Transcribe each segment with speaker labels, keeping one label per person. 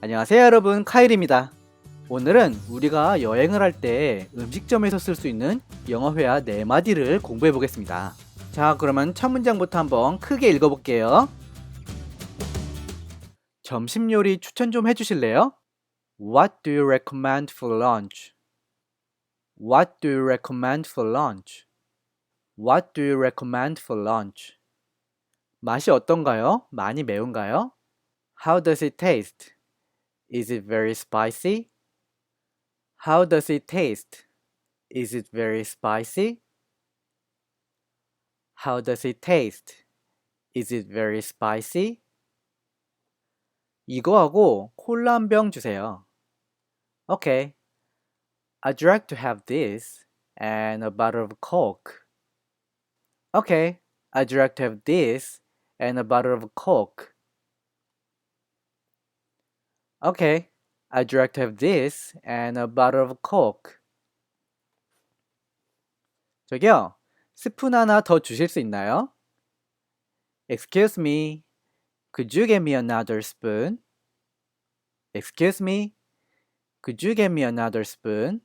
Speaker 1: 안녕하세요 여러분, 카일입니다. 오늘은 우리가 여행을 할 때 음식점에서 쓸 수 있는 영어 회화 4마디를 공부해 보겠습니다. 자, 그러면 첫 문장부터 한번 크게 읽어볼게요. 점심 요리 추천 좀 해주실래요? What do you recommend for lunch? What do you recommend for lunch? What do you recommend for lunch? 맛이 어떤가요? 많이 매운가요? How does it taste? Is it very spicy? How does it taste? Is it very spicy? How does it taste? Is it very spicy? 이거하고 콜라 한 병 주세요. Okay, I'd like to have this and a bottle of Coke. Okay, I'd like to have this and a bottle of Coke. Okay, I'd like to have this and a bottle of Coke. 저기요, 스푼 하나 더 주실 수 있나요? Excuse me, could you get me another spoon? Excuse me, could you get me another spoon?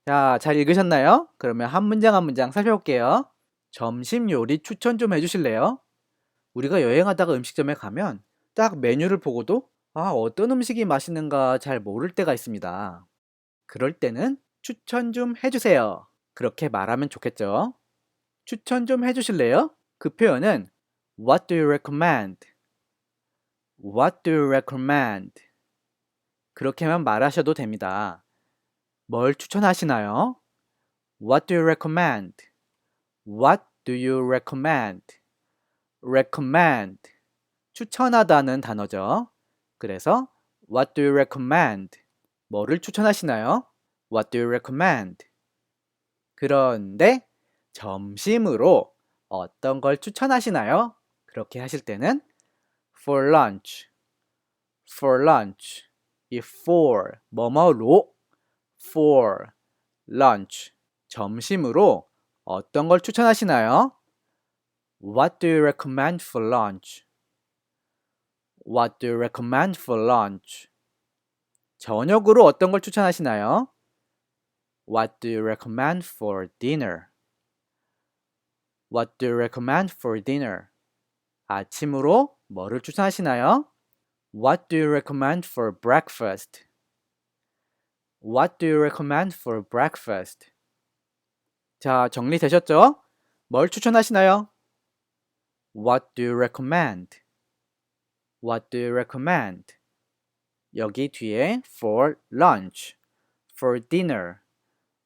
Speaker 1: 자, 잘 읽으셨나요? 그러면 한 문장 한 문장 살펴볼게요. 점심 요리 추천 좀 해주실래요? 우리가 여행하다가 음식점에 가면 딱 메뉴를 보고도 어떤 음식이 맛있는가 잘 모를 때가 있습니다. 그럴 때는 추천 좀 해주세요. 그렇게 말하면 좋겠죠? 추천 좀 해주실래요? 그 표현은 What do you recommend? What do you recommend? 그렇게만 말하셔도 됩니다. 뭘 추천하시나요? What do you recommend? What do you recommend? recommend 추천하다는 단어죠. 그래서 What do you recommend? 뭐를 추천하시나요? What do you recommend? 그런데 점심으로 어떤 걸 추천하시나요? 그렇게 하실 때는 for lunch, for lunch 이 for 뭐뭐로 for lunch 점심으로 어떤 걸 추천하시나요? What do you recommend for lunch? What do you recommend for lunch? 저녁으로 어떤 걸 추천하시나요? What do you recommend for dinner? What do you recommend for dinner? 아침으로 뭐를 추천하시나요? What do you recommend for breakfast? What do you recommend for breakfast? 자, 정리되셨죠? 뭘 추천하시나요? What do you recommend? What do you recommend? 여기 뒤에 for lunch, for dinner,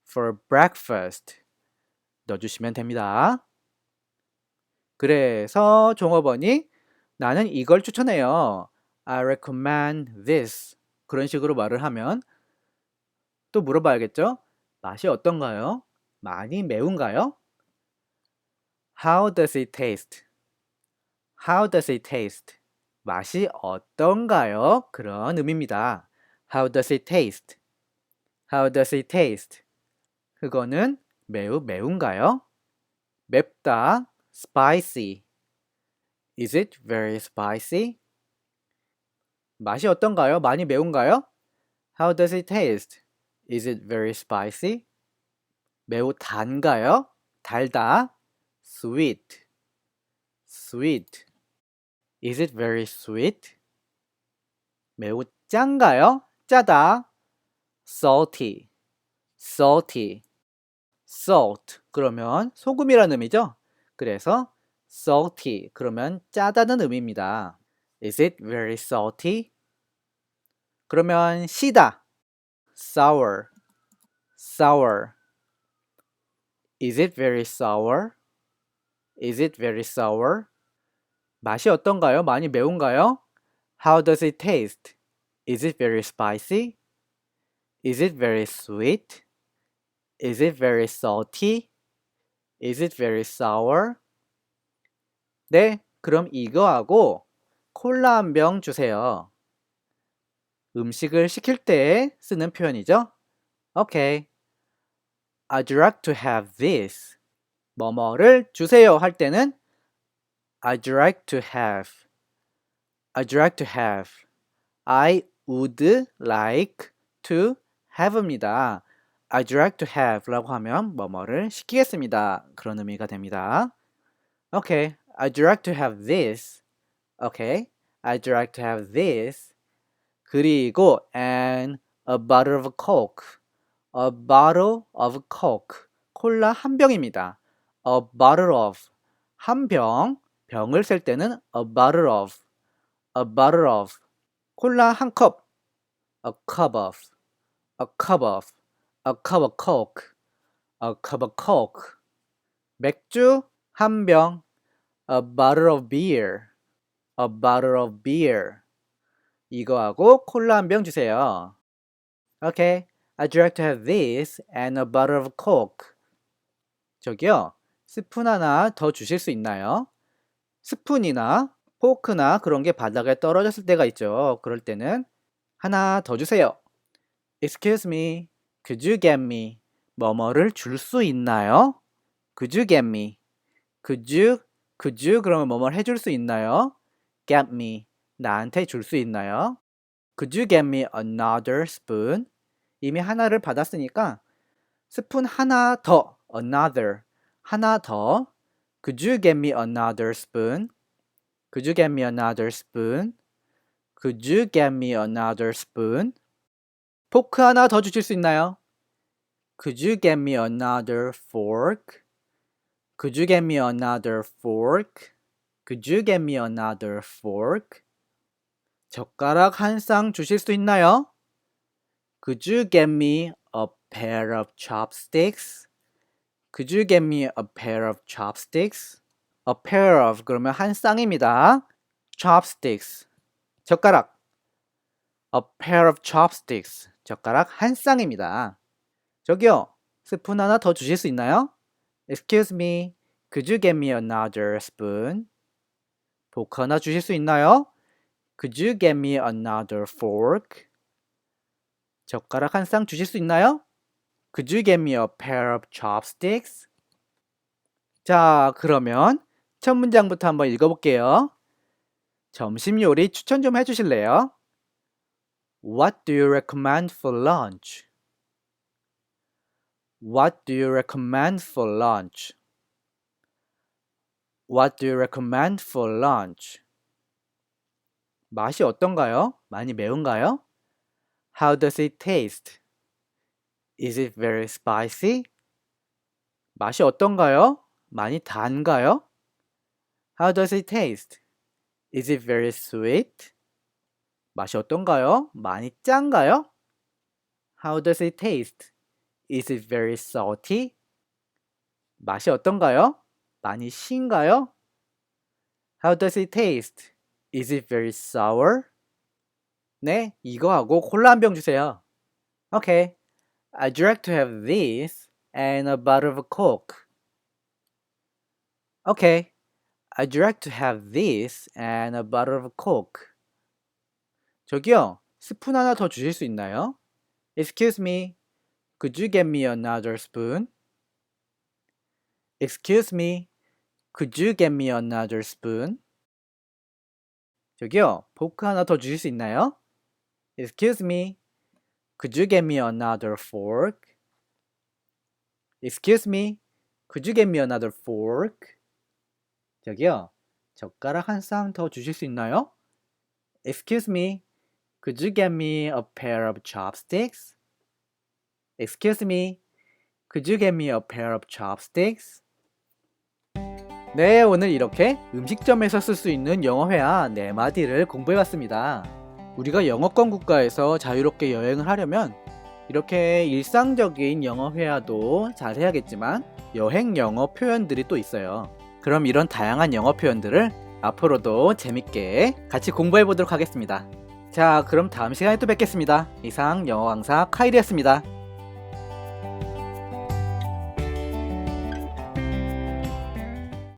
Speaker 1: for breakfast 넣어주시면 됩니다. 그래서 종업원이 나는 이걸 추천해요. I recommend this. 그런 식으로 말을 하면 또 물어봐야겠죠? 맛이 어떤가요? 많이 매운가요? How does it taste? How does it taste? 맛이 어떤가요? 그런 의미입니다. How does it taste? How does it taste? 그거는 매우 매운가요? 맵다, spicy. Is it very spicy? 맛이 어떤가요? 많이 매운가요? How does it taste? Is it very spicy? 매우 단가요? 달다, sweet. Sweet. Is it very sweet? 매우 짠가요? 짜다, salty. Salty. Salt 그러면 소금이라는 의미죠? 그래서 salty 그러면 짜다는 의미입니다. Is it very salty? 그러면 시다. Sour. Sour. Is it very sour? Is it very sour? 맛이 어떤가요? 많이 매운가요? How does it taste? Is it very spicy? Is it very sweet? Is it very salty? Is it very sour? 네, 그럼 이거하고 콜라 한 병 주세요. 음식을 시킬 때 쓰는 표현이죠. Okay, I'd like to have this. 뭐뭐를 주세요 할 때는 I'd like to have. I'd like to have. I would like to have입니다. I'd like to have 라고 하면 뭐뭐를 시키겠습니다. 그런 의미가 됩니다. Okay, I'd like to have this. Okay, I'd like to have this. 그리고 and a bottle of Coke. A bottle of Coke. 콜라 한 병입니다. A bottle of. 한 병. 병을 쓸 때는 a bottle of. A bottle of. 콜라 한 컵. A cup of. A cup of. A cup of Coke. A cup of Coke. 맥주 한 병. A bottle of beer. A bottle of beer. 이거하고 콜라 한 병 주세요. Okay, I'd like to have this and a bottle of Coke. 저기요, 스푼 하나 더 주실 수 있나요? 스푼이나 포크나 그런 게 바닥에 떨어졌을 때가 있죠. 그럴 때는 하나 더 주세요. Excuse me, could you get me? 뭐뭐를 줄 수 있나요? Could you get me? Could you 그러면 뭐뭐를 해줄 수 있나요? Get me, 나한테 줄 수 있나요? Could you get me another spoon? 이미 하나를 받았으니까 스푼 하나 더, another, 하나 더. Could you get me another spoon? Could you get me another spoon? Could you get me another spoon? 포크 하나 더 주실 수 있나요? Could you get me another fork? Could you get me another fork? Could you get me another fork? 젓가락 한 쌍 주실 수 있나요? Could you get me a pair of chopsticks? Could you get me a pair of chopsticks? A pair of 그러면 한 쌍입니다. chopsticks 젓가락. A pair of chopsticks 젓가락 한 쌍입니다. 저기요, 스푼 하나 더 주실 수 있나요? Excuse me, could you get me another spoon? 포크 하나 주실 수 있나요? Could you get me another fork? 젓가락 한 쌍 주실 수 있나요? Could you get me a pair of chopsticks? 자, 그러면 첫 문장부터 한번 읽어볼게요. 점심 요리 추천 좀 해주실래요? What do you recommend for lunch? What do you recommend for lunch? What do you recommend for lunch? 맛이 어떤가요? 많이 매운가요? How does it taste? Is it very spicy? 맛이 어떤가요? 많이 단가요? How does it taste? Is it very sweet? 맛이 어떤가요? 많이 짠가요? How does it taste? Is it very salty? 맛이 어떤가요? 많이 신가요? How does it taste? Is it very sour? 네, 이거하고 콜라 한 병 주세요. Okay, I'd like to have this and a bottle of Coke. Okay, I'd like to have this and a bottle of Coke. 저기요, 스푼 하나 더 주실 수 있나요? Excuse me, could you get me another spoon? Excuse me, could you get me another spoon? 저기요, 포크 하나 더 주실 수 있나요? Excuse me, could you get me another fork? Excuse me, could you get me another fork? 저기요, 젓가락 한 쌍 더 주실 수 있나요? Excuse me, could you get me a pair of chopsticks? Excuse me, could you get me a pair of chopsticks? 네, 오늘 이렇게 음식점에서 쓸 수 있는 영어 회화 4마디를 공부해봤습니다. 우리가 영어권 국가에서 자유롭게 여행을 하려면 이렇게 일상적인 영어 회화도 잘 해야겠지만 여행 영어 표현들이 또 있어요. 그럼 이런 다양한 영어 표현들을 앞으로도 재밌게 같이 공부해 보도록 하겠습니다. 자, 그럼 다음 시간에 또 뵙겠습니다. 이상 영어 강사 카일이었습니다.